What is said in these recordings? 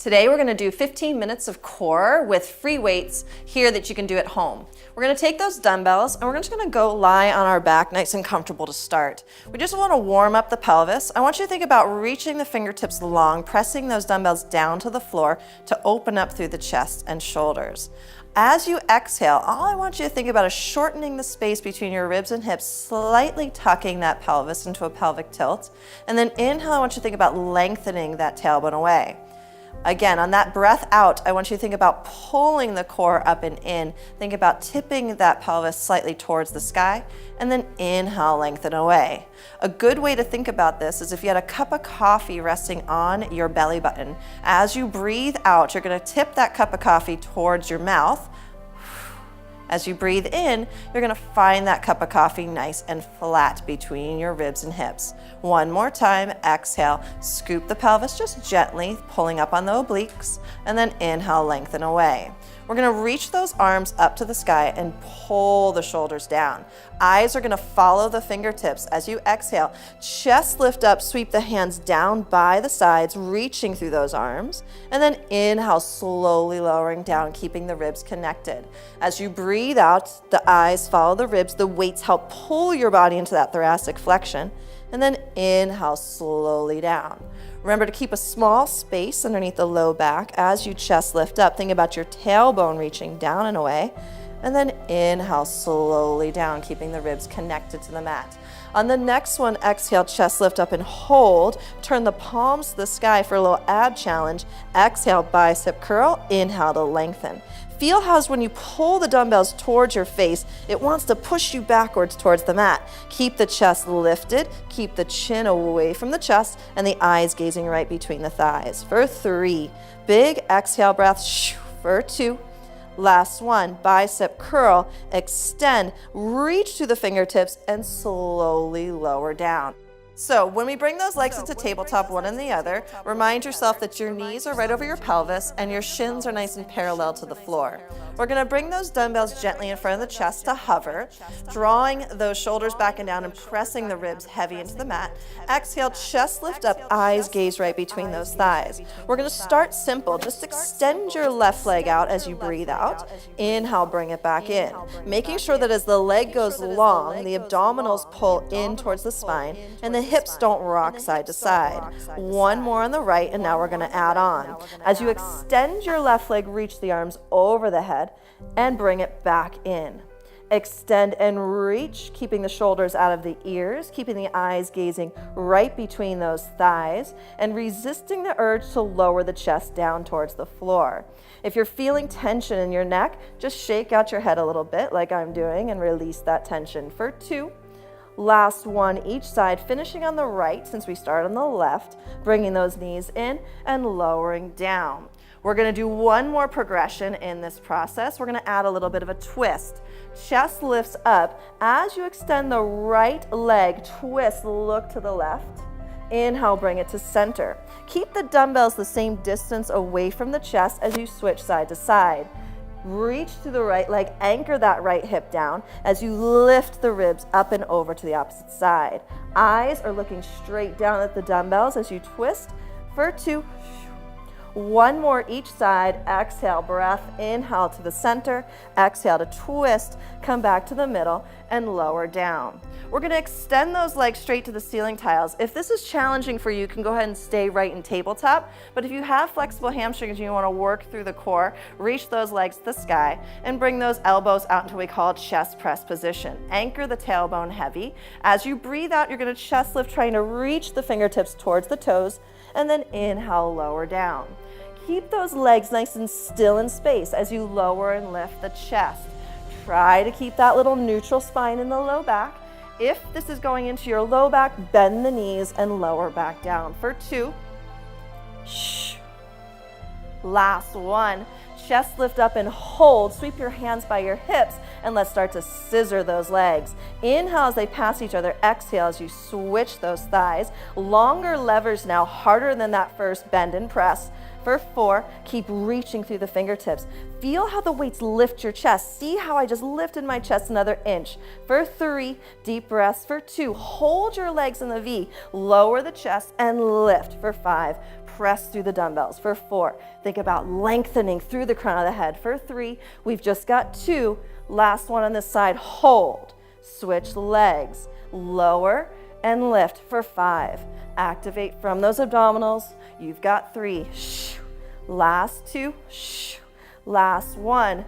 Today we're going to do 15 minutes of core with free weights here that you can do at home. We're going to take those dumbbells and we're just going to go lie on our back nice and comfortable to start. We just want to warm up the pelvis. I want you to think about reaching the fingertips long, pressing those dumbbells down to the floor to open up through the chest and shoulders. As you exhale, all I want you to think about is shortening the space between your ribs and hips, slightly tucking that pelvis into a pelvic tilt. And then inhale, I want you to think about lengthening that tailbone away. Again, on that breath out, I want you to think about pulling the core up and in. Think about tipping that pelvis slightly towards the sky, and then inhale, lengthen away. A good way to think about this is if you had a cup of coffee resting on your belly button. As you breathe out, you're going to tip that cup of coffee towards your mouth. As you breathe in, you're going to find that cup of coffee nice and flat between your ribs and hips. One more time, exhale, scoop the pelvis just gently, pulling up on the obliques, and then inhale, lengthen away. We're going to reach those arms up to the sky and pull the shoulders down. Eyes are going to follow the fingertips. As you exhale, chest lift up, sweep the hands down by the sides, reaching through those arms, and then inhale, slowly lowering down, keeping the ribs connected. As you breathe out, the eyes follow the ribs, the weights help pull your body into that thoracic flexion, and then inhale, slowly down. Remember to keep a small space underneath the low back as you chest lift up. Think about your tailbone reaching down and away. And then inhale, slowly down, keeping the ribs connected to the mat. On the next one, exhale, chest lift up and hold. Turn the palms to the sky for a little ab challenge. Exhale, bicep curl. Inhale to lengthen. Feel how when you pull the dumbbells towards your face, it wants to push you backwards towards the mat. Keep the chest lifted, keep the chin away from the chest, and the eyes gazing right between the thighs. For 3, big exhale breath. For 2, last one, bicep curl, extend, reach through the fingertips, and slowly lower down. So when we bring those legs into tabletop, one and the other, remind yourself that your knees are right over your pelvis and your shins are nice and parallel to the floor. We're going to bring those dumbbells gently in front of the chest to hover, drawing those shoulders back and down and pressing the ribs heavy into the mat. Exhale, chest lift up, eyes gaze right between those thighs. We're going to start simple. Just extend your left leg out as you breathe out. Inhale, bring it back in. Making sure that as the leg goes long, the abdominals pull in towards the spine and the hips don't rock side to side. One more on the right, and now we're going to add on. As you extend your left leg, reach the arms over the head and bring it back in. Extend and reach, keeping the shoulders out of the ears, keeping the eyes gazing right between those thighs, and resisting the urge to lower the chest down towards the floor. If you're feeling tension in your neck, just shake out your head a little bit like I'm doing and release that tension. For 2, last one each side, finishing on the right since we start on the left, bringing those knees in and lowering down. We're going to do one more progression in this process. We're going to add a little bit of a twist. Chest lifts up. As you extend the right leg, twist, look to the left. Inhale, bring it to center. Keep the dumbbells the same distance away from the chest as you switch side to side. Reach to the right leg, anchor that right hip down as you lift the ribs up and over to the opposite side. Eyes are looking straight down at the dumbbells as you twist. For 2, one more each side. Exhale, breath, inhale to the center, exhale to twist, come back to the middle and lower down. We're going to extend those legs straight to the ceiling tiles. If this is challenging for you, you can go ahead and stay right in tabletop, but if you have flexible hamstrings and you want to work through the core, reach those legs to the sky and bring those elbows out into what we call chest press position. Anchor the tailbone heavy. As you breathe out, you're going to chest lift, trying to reach the fingertips towards the toes, and then inhale, lower down. Keep those legs nice and still in space as you lower and lift the chest. Try to keep that little neutral spine in the low back. If this is going into your low back, bend the knees and lower back down. For 2. Last one. Chest lift up and hold. Sweep your hands by your hips and let's start to scissor those legs. Inhale as they pass each other. Exhale as you switch those thighs. Longer levers now, harder than that first bend and press. For 4, keep reaching through the fingertips. Feel how the weights lift your chest. See how I just lifted my chest another inch. For 3, deep breaths. For 2, hold your legs in the V. Lower the chest and lift. For 5, press through the dumbbells. For 4, think about lengthening through the crown of the head. For 3, we've just got 2. Last one on this side, hold. Switch legs. Lower and lift. For 5, activate from those abdominals. You've got 3. Last 2. Last 1.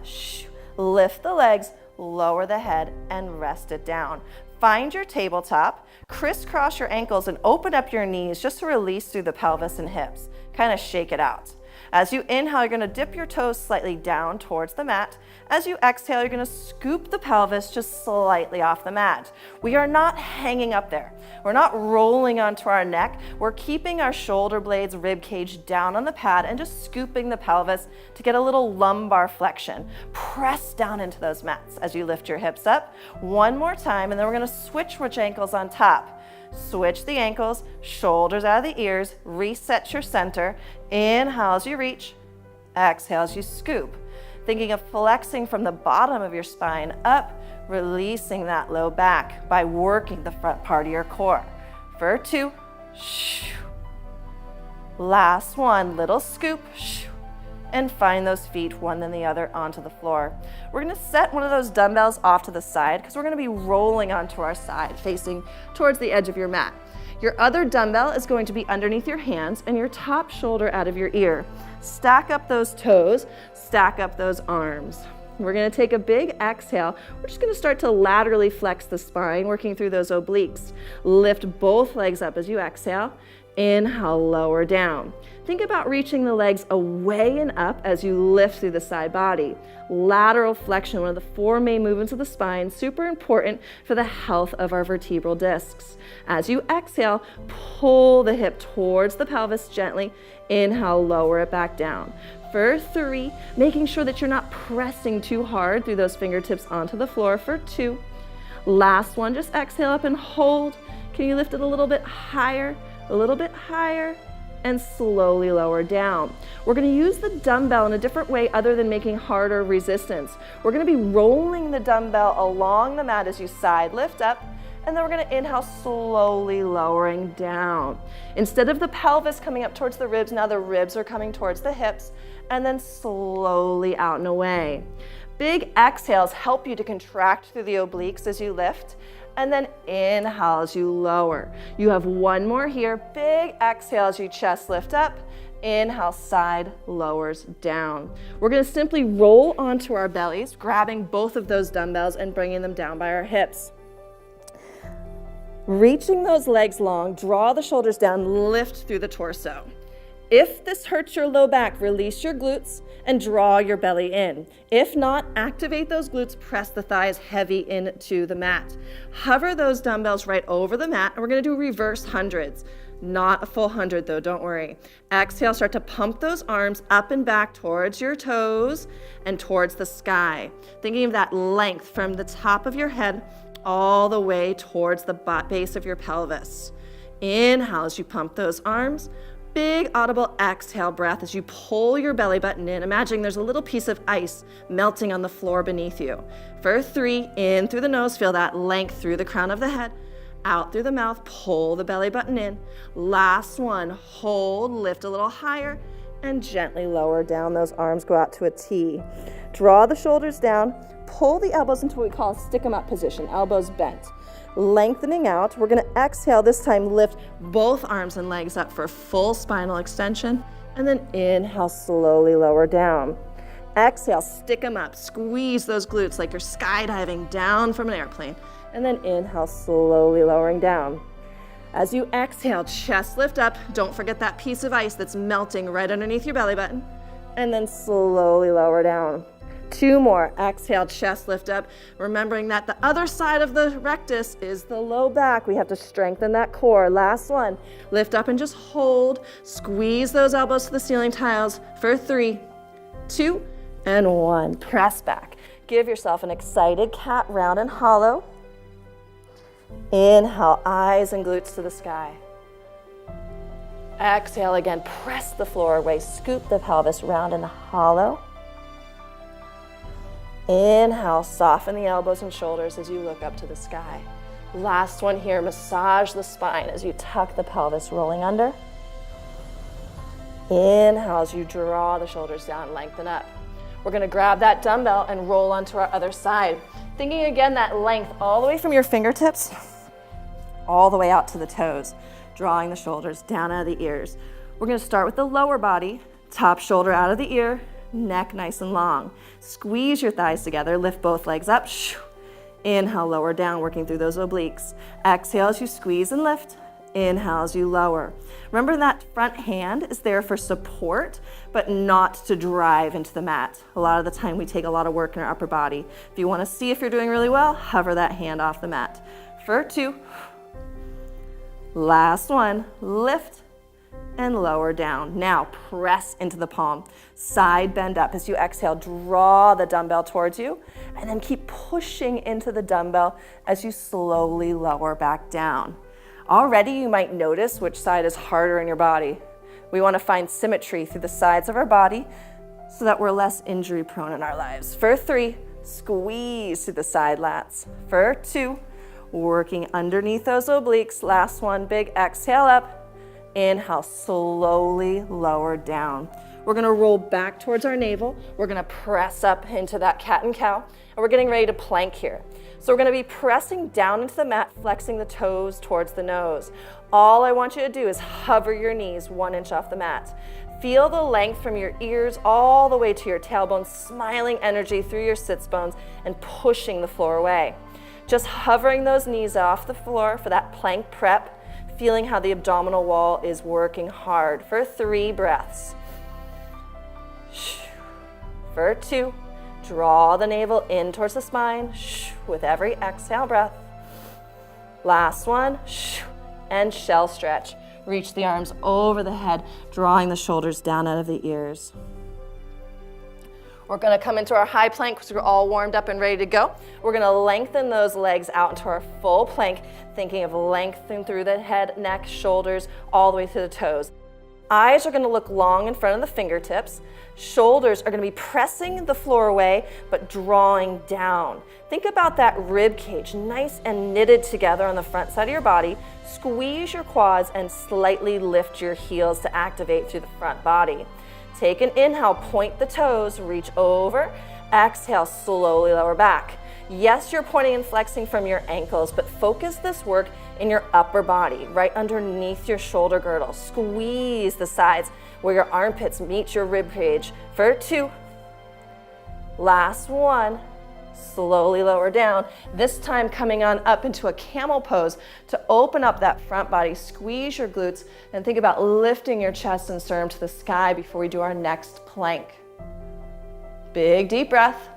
Lift the legs, lower the head, and rest it down. Find your tabletop, crisscross your ankles, and open up your knees just to release through the pelvis and hips. Kind of shake it out. As you inhale, you're going to dip your toes slightly down towards the mat. As you exhale, you're going to scoop the pelvis just slightly off the mat. We are not hanging up there. We're not rolling onto our neck. We're keeping our shoulder blades, rib cage down on the pad and just scooping the pelvis to get a little lumbar flexion. Press down into those mats as you lift your hips up. One more time, and then we're going to switch which ankles on top. Switch the ankles, shoulders out of the ears, reset your center. Inhale as you reach, exhale as you scoop. Thinking of flexing from the bottom of your spine up, releasing that low back by working the front part of your core. For 2, last one, little scoop, and find those feet one then the other onto the floor. We're going to set one of those dumbbells off to the side because we're going to be rolling onto our side, facing towards the edge of your mat. Your other dumbbell is going to be underneath your hands and your top shoulder out of your ear. Stack up those toes, stack up those arms. We're going to take a big exhale. We're just going to start to laterally flex the spine, working through those obliques. Lift both legs up as you exhale. Inhale, lower down. Think about reaching the legs away and up as you lift through the side body. Lateral flexion, one of the 4 main movements of the spine, super important for the health of our vertebral discs. As you exhale, pull the hip towards the pelvis gently. Inhale, lower it back down. For 3, making sure that you're not pressing too hard through those fingertips onto the floor. For 2, last one, just exhale up and hold. Can you lift it a little bit higher, and slowly lower down. We're going to use the dumbbell in a different way other than making harder resistance. We're going to be rolling the dumbbell along the mat as you side lift up, and then we're going to inhale, slowly lowering down. Instead of the pelvis coming up towards the ribs, now the ribs are coming towards the hips, and then slowly out and away. Big exhales help you to contract through the obliques as you lift, and then inhale as you lower. You have one more here. Big exhale as you chest lift up. Inhale, side lowers down. We're going to simply roll onto our bellies, grabbing both of those dumbbells and bringing them down by our hips. Reaching those legs long, draw the shoulders down, lift through the torso. If this hurts your low back, release your glutes and draw your belly in. If not, activate those glutes, press the thighs heavy into the mat. Hover those dumbbells right over the mat, and we're gonna do reverse hundreds. Not a full 100 though, don't worry. Exhale, start to pump those arms up and back towards your toes and towards the sky. Thinking of that length from the top of your head all the way towards the base of your pelvis. Inhale as you pump those arms. Big audible exhale breath as you pull your belly button in. Imagine there's a little piece of ice melting on the floor beneath you. For 3, in through the nose, feel that length through the crown of the head. Out through the mouth, pull the belly button in. Last one, hold, lift a little higher, and gently lower down. Those arms go out to a T. Draw the shoulders down, pull the elbows into what we call a stick 'em up position, elbows bent. Lengthening out, we're going to exhale, this time lift both arms and legs up for full spinal extension, and then inhale, slowly lower down. Exhale, stick them up, squeeze those glutes like you're skydiving down from an airplane, and then inhale, slowly lowering down. As you exhale, chest lift up, don't forget that piece of ice that's melting right underneath your belly button, and then slowly lower down. 2 more. Exhale, chest lift up. Remembering that the other side of the rectus is the low back. We have to strengthen that core. Last one. Lift up and just hold. Squeeze those elbows to the ceiling tiles for 3, 2, and 1. Press back. Give yourself an excited cat, round and hollow. Inhale, eyes and glutes to the sky. Exhale again, press the floor away, scoop the pelvis round and hollow. Inhale, soften the elbows and shoulders as you look up to the sky. Last one here, massage the spine as you tuck the pelvis, rolling under. Inhale as you draw the shoulders down, lengthen up. We're gonna grab that dumbbell and roll onto our other side. Thinking again that length all the way from your fingertips, all the way out to the toes, drawing the shoulders down out of the ears. We're gonna start with the lower body, top shoulder out of the ear, neck nice and long. Squeeze your thighs together, lift both legs up. Inhale, lower down, working through those obliques. Exhale as you squeeze and lift. Inhale as you lower. Remember that front hand is there for support, but not to drive into the mat. A lot of the time we take a lot of work in our upper body. If you want to see if you're doing really well, hover that hand off the mat. For 2. Last one, lift and lower down. Now press into the palm. Side bend up as you exhale, draw the dumbbell towards you, and then keep pushing into the dumbbell as you slowly lower back down. Already you might notice which side is harder in your body. We want to find symmetry through the sides of our body so that we're less injury prone in our lives. For 3, squeeze to the side lats. For 2, working underneath those obliques. Last one, big exhale up. Inhale, slowly lower down. We're gonna roll back towards our navel. We're gonna press up into that cat and cow, and we're getting ready to plank here. So we're gonna be pressing down into the mat, flexing the toes towards the nose. All I want you to do is hover your knees 1 inch off the mat. Feel the length from your ears all the way to your tailbone, smiling energy through your sits bones and pushing the floor away. Just hovering those knees off the floor for that plank prep, feeling how the abdominal wall is working hard for 3 breaths. For 2, draw the navel in towards the spine with every exhale breath. Last one, and shell stretch. Reach the arms over the head, drawing the shoulders down out of the ears. We're gonna come into our high plank because we're all warmed up and ready to go. We're gonna lengthen those legs out into our full plank, thinking of lengthening through the head, neck, shoulders, all the way to the toes. Eyes are gonna look long in front of the fingertips. Shoulders are gonna be pressing the floor away, but drawing down. Think about that rib cage, nice and knitted together on the front side of your body. Squeeze your quads and slightly lift your heels to activate through the front body. Take an inhale, point the toes, reach over. Exhale, slowly lower back. Yes, you're pointing and flexing from your ankles, but focus this work in your upper body, right underneath your shoulder girdle. Squeeze the sides where your armpits meet your rib cage. For 2. Last one. Slowly lower down. This time coming on up into a camel pose to open up that front body, squeeze your glutes, and think about lifting your chest and sternum to the sky before we do our next plank. Big deep breath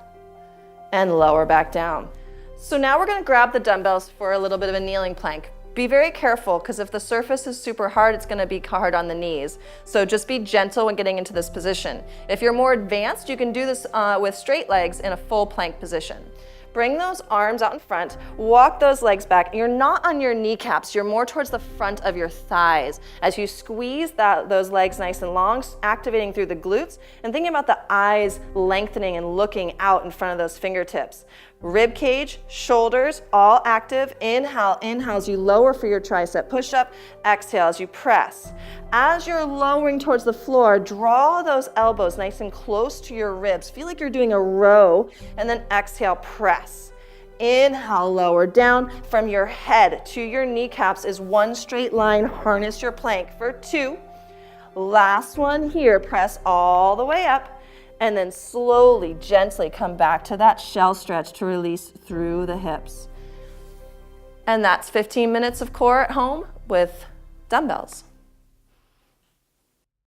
and lower back down. So now we're gonna grab the dumbbells for a little bit of a kneeling plank. Be very careful because if the surface is super hard, it's gonna be hard on the knees. So just be gentle when getting into this position. If you're more advanced, you can do this with straight legs in a full plank position. Bring those arms out in front, walk those legs back. You're not on your kneecaps, you're more towards the front of your thighs. As you squeeze those legs nice and long, activating through the glutes, and thinking about the eyes lengthening and looking out in front of those fingertips. Rib cage, shoulders, all active. Inhale, inhale as you lower for your tricep push-up. Exhale as you press. As you're lowering towards the floor, draw those elbows nice and close to your ribs. Feel like you're doing a row, and then exhale, press. Inhale, lower down. From your head to your kneecaps is one straight line. Harness your plank for 2. Last one here, press all the way up. And then slowly, gently come back to that shell stretch to release through the hips. And that's 15 minutes of core at home with dumbbells.